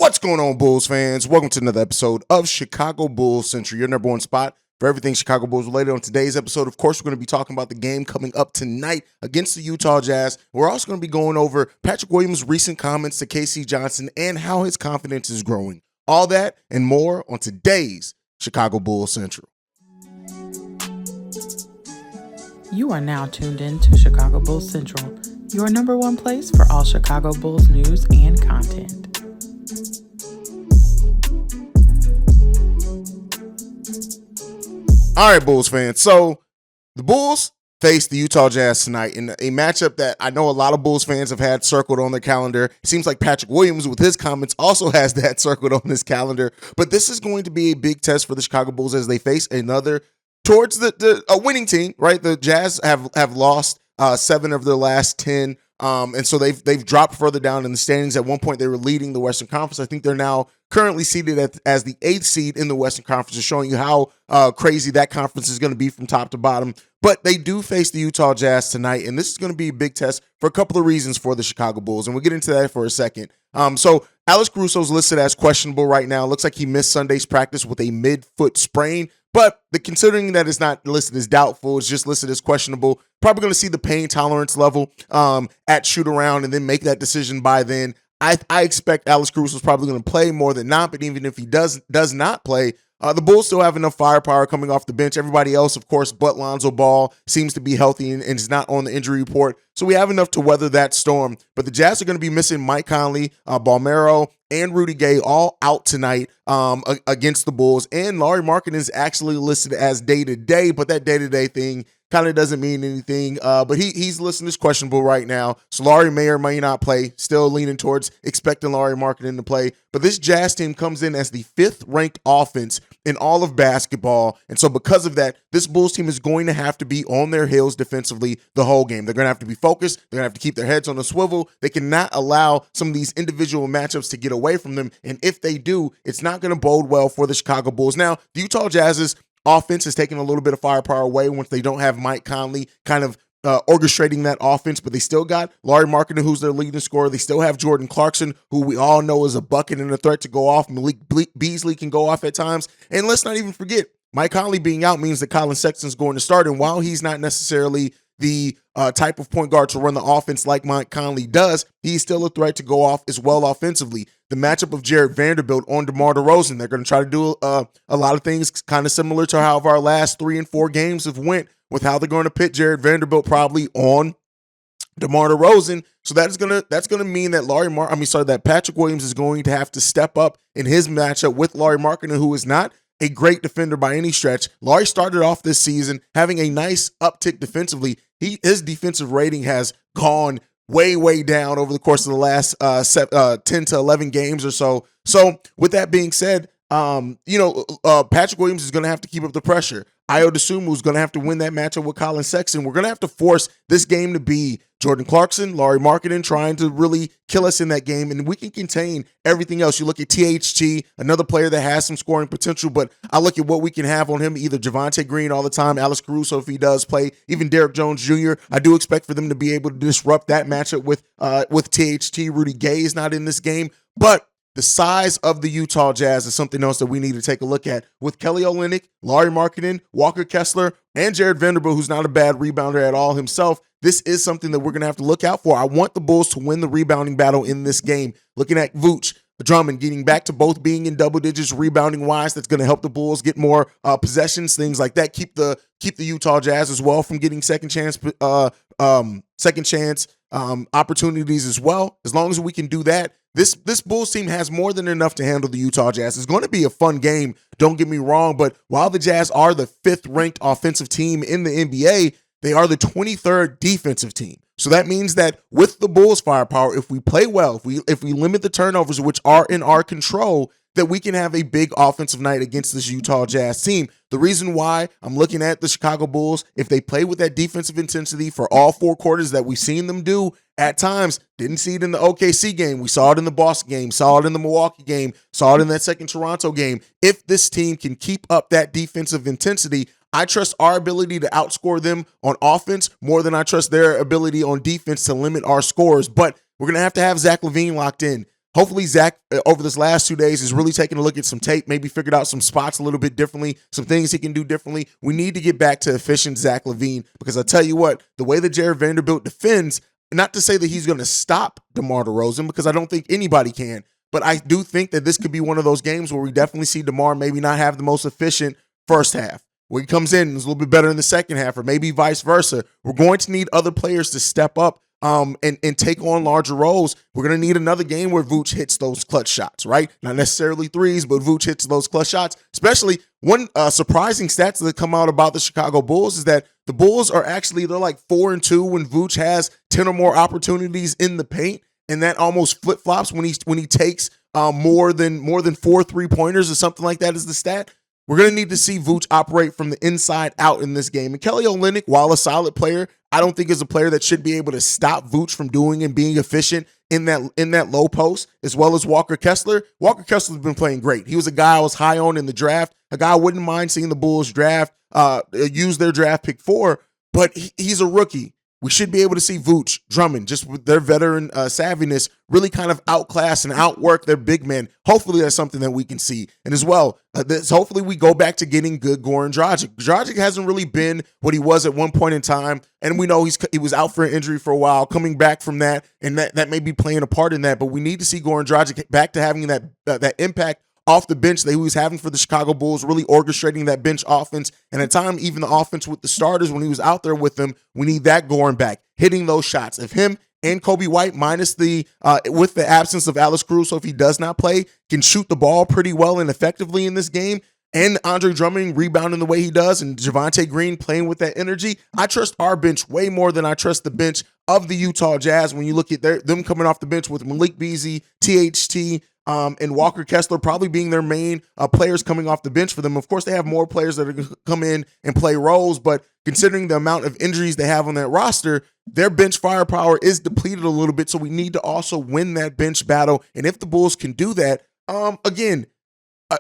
What's going on, Bulls fans? Welcome to another episode of Chicago Bulls Central, your number one spot for everything Chicago Bulls related. On today's episode, of course, we're going to be talking about the game coming up tonight against the Utah Jazz. We're also going to be going over Patrick Williams' recent comments to KC Johnson and how his confidence is growing. All that and more on today's Chicago Bulls Central. You are now tuned in to Chicago Bulls Central, your number one place for all Chicago Bulls news and content. All right, Bulls fans. So the Bulls face the Utah Jazz tonight in a matchup that I know a lot of Bulls fans have had circled on their calendar. It seems like Patrick Williams, with his comments, also has that circled on his calendar. But this is going to be a big test for the Chicago Bulls as they face another towards a winning team, right? The Jazz have lost 7 of their last 10. And so they've dropped further down in the standings. At one point, they were leading the Western Conference. I think they're now currently seated as the 8th seed in the Western Conference, just showing you how crazy that conference is going to be from top to bottom. But they do face the Utah Jazz tonight, and this is going to be a big test for a couple of reasons for the Chicago Bulls, and we'll get into that for a second. So Alex Caruso's listed as questionable right now. Looks like he missed Sunday's practice with a mid-foot sprain. But considering that it's not listed as doubtful, it's just listed as questionable, probably going to see the pain tolerance level at shoot around and then make that decision by then. I expect Alex Caruso's probably going to play more than not, but even if he does not play, the Bulls still have enough firepower coming off the bench. Everybody else, of course, but Lonzo Ball seems to be healthy and is not on the injury report. So we have enough to weather that storm. But the Jazz are going to be missing Mike Conley, Balmero, and Rudy Gay all out tonight against the Bulls. And Lauri Markkanen is actually listed as day-to-day, but that day-to-day thing kind of doesn't mean anything. But he's listed as questionable right now. So Lauri may or may not play. Still leaning towards expecting Lauri Markkanen to play. But this Jazz team comes in as the 5th ranked offense in all of basketball. And so because of that, this Bulls team is going to have to be on their heels defensively the whole game. They're going to have to be focused. They're going to have to keep their heads on a swivel. They cannot allow some of these individual matchups to get away from them. And if they do, it's not going to bode well for the Chicago Bulls. Now, the Utah Jazz's offense is taking a little bit of firepower away once they don't have Mike Conley kind of orchestrating that offense, but they still got Lauri Markkanen, who's their leading scorer. They still have Jordan Clarkson, who we all know is a bucket and a threat to go off. Malik Beasley can go off at times. And let's not even forget, Mike Conley being out means that Colin Sexton's going to start. And while he's not necessarily the type of point guard to run the offense like Mike Conley does, he's still a threat to go off as well offensively. The matchup of Jared Vanderbilt on DeMar DeRozan, they're going to try to do a lot of things kind of similar to how our last 3 and 4 games have went with how they're going to pit Jared Vanderbilt probably on DeMar DeRozan. So that's gonna mean that that Patrick Williams is going to have to step up in his matchup with Lauri Markkanen, who is not a great defender by any stretch. Lauri started off this season having a nice uptick defensively. His defensive rating has gone way down over the course of the last 10 to 11 games or so. So with that being said, Patrick Williams is going to have to keep up the pressure. Ayo Dosunmu is going to have to win that matchup with Colin Sexton. We're going to have to force this game to be Jordan Clarkson, Lauri Markkanen trying to really kill us in that game, and we can contain everything else. You look at THT, another player that has some scoring potential, but I look at what we can have on him, either Javonte Green all the time, Alex Caruso if he does play, even Derrick Jones Jr. I do expect for them to be able to disrupt that matchup with THT. Rudy Gay is not in this game, but the size of the Utah Jazz is something else that we need to take a look at. With Kelly Olynyk, Lauri Markkanen, Walker Kessler, and Jared Vanderbilt, who's not a bad rebounder at all himself, this is something that we're going to have to look out for. I want the Bulls to win the rebounding battle in this game. Looking at Vooch, Drummond getting back to both being in double digits rebounding-wise, that's going to help the Bulls get more possessions, things like that. Keep the Utah Jazz as well from getting second chance opportunities as well. As long as we can do that, this Bulls team has more than enough to handle the Utah Jazz. It's going to be a fun game, don't get me wrong, but while the Jazz are the 5th ranked offensive team in the NBA, they are the 23rd defensive team. So that means that with the Bulls' firepower, if we play well, if we limit the turnovers, which are in our control, that we can have a big offensive night against this Utah Jazz team. The reason why I'm looking at the Chicago Bulls, if they play with that defensive intensity for all 4 quarters that we've seen them do at times, didn't see it in the OKC game, we saw it in the Boston game, saw it in the Milwaukee game, saw it in that second Toronto game. If this team can keep up that defensive intensity, I trust our ability to outscore them on offense more than I trust their ability on defense to limit our scores. But we're going to have Zach LaVine locked in. Hopefully Zach, over this last 2 days, is really taking a look at some tape, maybe figured out some spots a little bit differently, some things he can do differently. We need to get back to efficient Zach LaVine, because I'll tell you what, the way that Jared Vanderbilt defends, not to say that he's going to stop DeMar DeRozan, because I don't think anybody can, but I do think that this could be one of those games where we definitely see DeMar maybe not have the most efficient first half, where he comes in and is a little bit better in the second half, or maybe vice versa. We're going to need other players to step up and take on larger roles. We're going to need another game where Vooch hits those clutch shots, right? Not necessarily threes, but Vooch hits those clutch shots. Especially one surprising stats that come out about the Chicago Bulls is that the Bulls are actually, they're like 4-2 when Vooch has 10 or more opportunities in the paint, and that almost flip-flops when he takes more than 4 3-pointers or something like that is the stat. We're going to need to see Vooch operate from the inside out in this game. And Kelly Olynyk, while a solid player, I don't think is a player that should be able to stop Vooch from doing and being efficient in that low post, as well as Walker Kessler. Walker Kessler's been playing great. He was a guy I was high on in the draft, a guy I wouldn't mind seeing the Bulls use their draft pick for, but he's a rookie. We should be able to see Vooch, Drummond, just with their veteran savviness, really kind of outclass and outwork their big men. Hopefully that's something that we can see. And as well, hopefully we go back to getting good Goran Dragic. Dragic hasn't really been what he was at one point in time, and we know he was out for an injury for a while, coming back from that, and that may be playing a part in that. But we need to see Goran Dragic back to having that impact off the bench that he was having for the Chicago Bulls, really orchestrating that bench offense. And at time, even the offense with the starters when he was out there with them, we need that going back, hitting those shots. If him and Kobe White, minus with the absence of Alex Caruso, if he does not play, can shoot the ball pretty well and effectively in this game, and Andre Drummond rebounding the way he does, and Javonte Green playing with that energy, I trust our bench way more than I trust the bench of the Utah Jazz. When you look at them coming off the bench with Malik Beasley, THT, and Walker Kessler probably being their main players coming off the bench for them. Of course, they have more players that are going to come in and play roles, but considering the amount of injuries they have on that roster, their bench firepower is depleted a little bit, so we need to also win that bench battle. And if the Bulls can do that, again,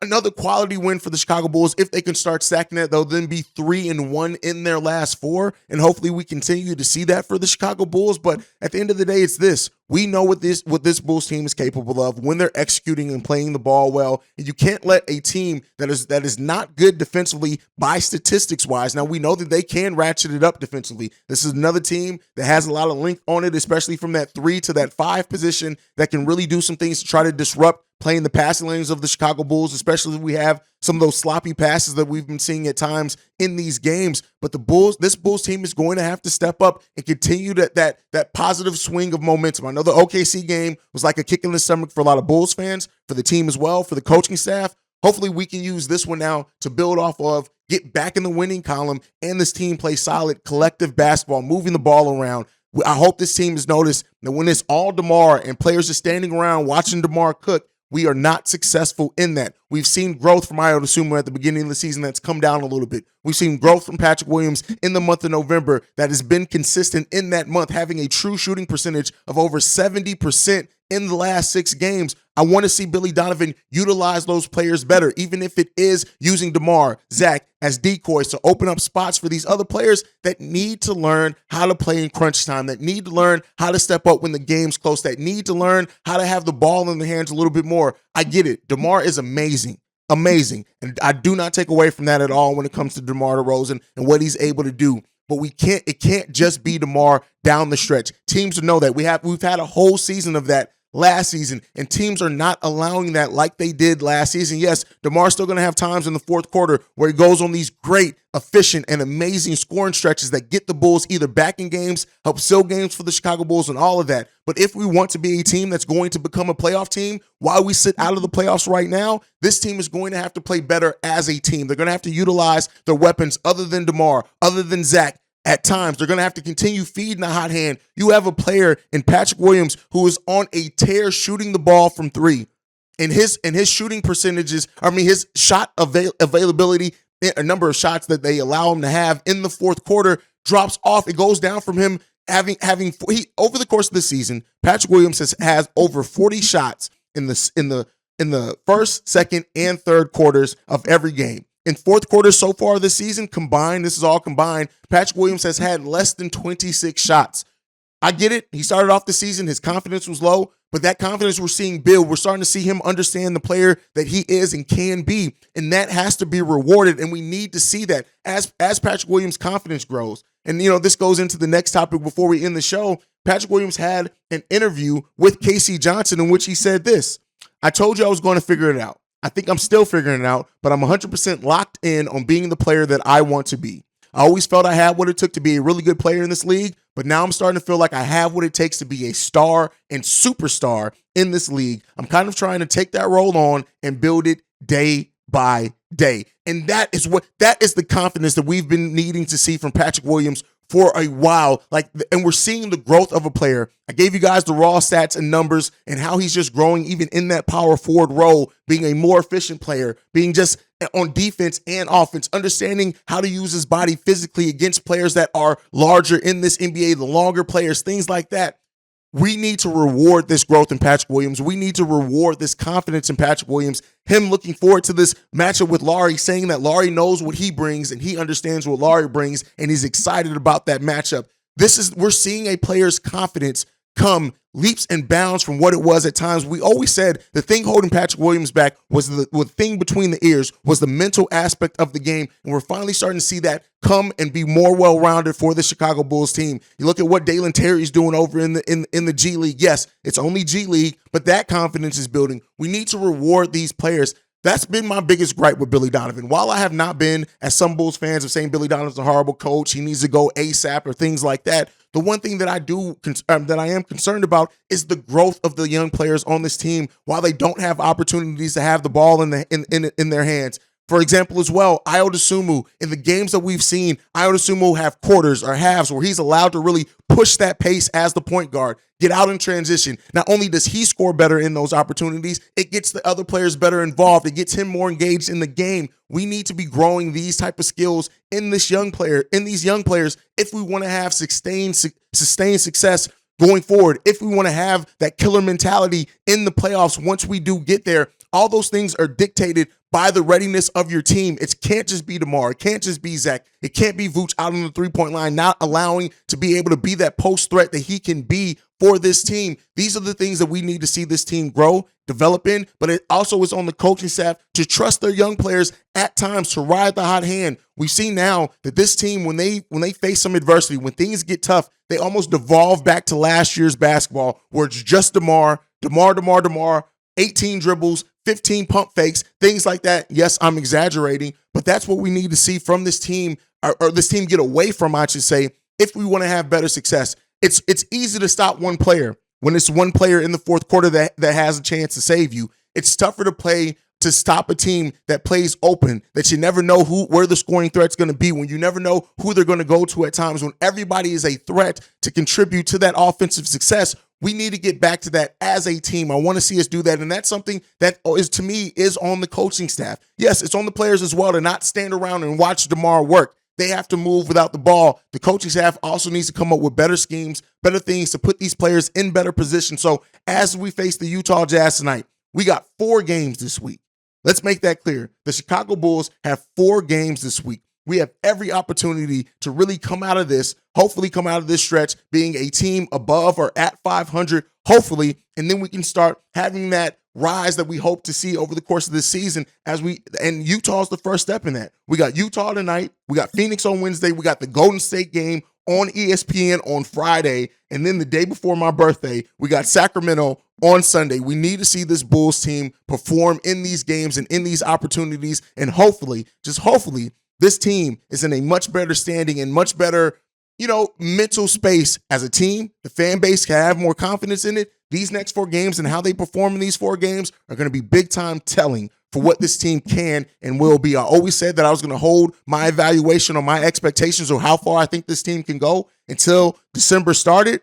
another quality win for the Chicago Bulls. If they can start stacking that, they'll then be 3-1 in their last 4, and hopefully we continue to see that for the Chicago Bulls. But at the end of the day, it's this. We know what this Bulls team is capable of when they're executing and playing the ball well. And you can't let a team that is not good defensively by statistics wise. Now we know that they can ratchet it up defensively. This is another team that has a lot of length on it, especially from that 3 to that 5 position, that can really do some things to try to disrupt playing the passing lanes of the Chicago Bulls, especially if we have some of those sloppy passes that we've been seeing at times in these games. But this Bulls team is going to have to step up and continue that positive swing of momentum. I know the OKC game was like a kick in the stomach for a lot of Bulls fans, for the team as well, for the coaching staff. Hopefully we can use this one now to build off of, get back in the winning column, and this team play solid collective basketball, moving the ball around. I hope this team has noticed that when it's all DeMar and players are standing around watching DeMar cook, we are not successful in that. We've seen growth from Ayo Dosunmu at the beginning of the season that's come down a little bit. We've seen growth from Patrick Williams in the month of November that has been consistent in that month, having a true shooting percentage of over 70% in the last 6 games. I want to see Billy Donovan utilize those players better, even if it is using DeMar, Zach as decoys to open up spots for these other players that need to learn how to play in crunch time, that need to learn how to step up when the game's close, that need to learn how to have the ball in their hands a little bit more. I get it. DeMar is amazing. And I do not take away from that at all when it comes to DeMar DeRozan and what he's able to do. But it can't just be DeMar down the stretch. Teams know that. We've had a whole season of that last season, and teams are not allowing that like they did last season. Yes, DeMar's still going to have times in the fourth quarter where he goes on these great, efficient, and amazing scoring stretches that get the Bulls either back in games, help seal games for the Chicago Bulls, and all of that. But if we want to be a team that's going to become a playoff team while we sit out of the playoffs right now, this team is going to have to play better as a team. They're going to have to utilize their weapons other than DeMar, other than Zach. At times, they're going to have to continue feeding the hot hand. You have a player in Patrick Williams who is on a tear shooting the ball from 3. And his shooting percentages, his shot availability, a number of shots that they allow him to have in the fourth quarter drops off. It goes down from him over the course of the season. Patrick Williams has over 40 shots in the first, second, and third quarters of every game. In fourth quarter so far this season, this is all combined, Patrick Williams has had less than 26 shots. I get it. He started off the season, his confidence was low, but that confidence we're seeing build. We're starting to see him understand the player that he is and can be, and that has to be rewarded, and we need to see that as Patrick Williams' confidence grows. And, this goes into the next topic before we end the show. Patrick Williams had an interview with Casey Johnson in which he said this: "I told you I was going to figure it out. I think I'm still figuring it out, but I'm 100% locked in on being the player that I want to be. I always felt I had what it took to be a really good player in this league, but now I'm starting to feel like I have what it takes to be a star and superstar in this league. I'm kind of trying to take that role on and build it day by day." And that is the confidence that we've been needing to see from Patrick Williams for a while. And we're seeing the growth of a player. I gave you guys the raw stats and numbers and how he's just growing even in that power forward role, being a more efficient player, being just on defense and offense, understanding how to use his body physically against players that are larger in this NBA, the longer players, things like that. We need to reward this growth in Patrick Williams. We need to reward this confidence in Patrick Williams. Him looking forward to this matchup with Lauri, saying that Lauri knows what he brings and he understands what Lauri brings, and he's excited about that matchup. We're seeing a player's confidence come leaps and bounds from what it was at times. We always said the thing holding Patrick Williams back was the thing between the ears, was the mental aspect of the game. And we're finally starting to see that come and be more well-rounded for the Chicago Bulls team. You look at what Dalen Terry's doing over in the G League. Yes, it's only G League, but that confidence is building. We need to reward these players. That's been my biggest gripe with Billy Donovan. While I have not been, as some Bulls fans are saying, Billy Donovan's a horrible coach, he needs to go ASAP or things like that, the one thing that I am concerned about is the growth of the young players on this team while they don't have opportunities to have the ball in their hands. For example, as well, Ayo Dosunmu, in the games that we've seen, Ayo Dosunmu have quarters or halves where he's allowed to really push that pace as the point guard, get out in transition. Not only does he score better in those opportunities, it gets the other players better involved. It gets him more engaged in the game. We need to be growing these type of skills in these young players if we want to have sustained success going forward, if we want to have that killer mentality in the playoffs once we do get there. All those things are dictated by the readiness of your team. It can't just be DeMar. It can't just be Zach. It can't be Vooch out on the three-point line, not allowing to be able to be that post threat that he can be for this team. These are the things that we need to see this team grow, develop in, but it also is on the coaching staff to trust their young players at times to ride the hot hand. We see now that this team, when they face some adversity, when things get tough, they almost devolve back to last year's basketball where it's just DeMar, 18 dribbles, 15 pump fakes, things like that. Yes, I'm exaggerating, but that's what we need to see from this team, or this team get away from, I should say, if we want to have better success. It's easy to stop one player when it's one player in the fourth quarter that has a chance to save you. It's tougher to stop a team that plays open, that you never know where the scoring threat's going to be, when you never know who they're going to go to at times, when everybody is a threat to contribute to that offensive success. We need to get back to that as a team. I want to see us do that, and that's something that to me is on the coaching staff. Yes, it's on the players as well to not stand around and watch DeMar work. They have to move without the ball. The coaching staff also needs to come up with better schemes, better things to put these players in better position. So as we face the Utah Jazz tonight, we got 4 games this week. Let's make that clear. The Chicago Bulls have 4 games this week. We have every opportunity to really come out of this, hopefully come out of this stretch being a team above or at 500, hopefully, and then we can start having that rise that we hope to see over the course of this season and Utah's the first step in that. We got Utah tonight, we got Phoenix on Wednesday, we got the Golden State game on ESPN on Friday, and then the day before my birthday, we got Sacramento on Sunday. We need to see this Bulls team perform in these games and in these opportunities, and hopefully, just hopefully, this team is in a much better standing and much better, mental space as a team. The fan base can have more confidence in it. These next 4 games and how they perform in these 4 games are going to be big time telling for what this team can and will be. I always said that I was going to hold my evaluation on my expectations or how far I think this team can go until December started.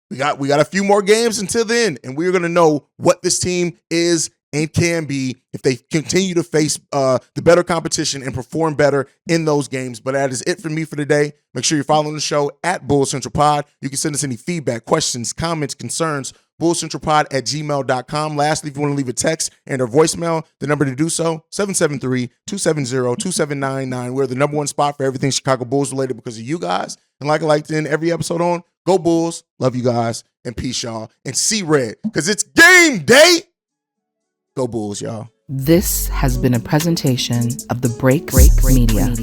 We got a few more games until then, and we're going to know what this team is and can be if they continue to face the better competition and perform better in those games. But that is it for me for today. Make sure you're following the show at Bulls Central Pod. You can send us any feedback, questions, comments, concerns, bullcentralpod@gmail.com. Lastly, if you want to leave a text and or voicemail, the number to do so, 773-270-2799. We're the number one spot for everything Chicago Bulls related because of you guys. And like I like to end every episode on, go Bulls, love you guys, and peace, y'all. And see red, because it's game day. Go Bulls, y'all. This has been a presentation of the Break Media.